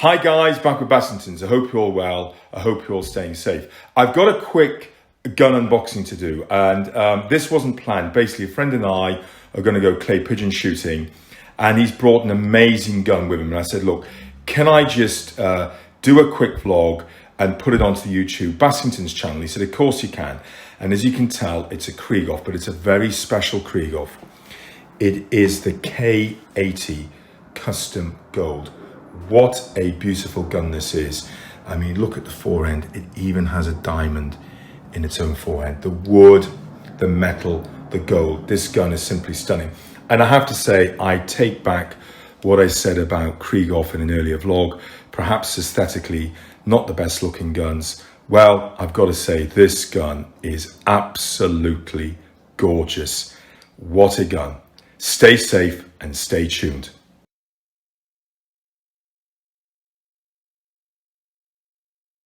Hi guys, back with Bassingtons. I hope you're all well. I hope you're all staying safe. I've got a quick gun unboxing to do, and this wasn't planned. Basically, a friend and I are going to go clay pigeon shooting, and he's brought an amazing gun with him. And I said, look, can I just do a quick vlog and put it onto the YouTube Bassingtons channel? He said, of course you can. And as you can tell, it's a Krieghoff, but it's a very special Krieghoff. It is the K-80 Custom Gold. What a beautiful gun this is. I mean, look at the forend. It even has a diamond in its own forend. The wood, the metal, the gold. This gun is simply stunning. And I have to say, I take back what I said about Krieghoff in an earlier vlog. Perhaps aesthetically, not the best looking guns. Well, I've got to say, this gun is absolutely gorgeous. What a gun. Stay safe and stay tuned.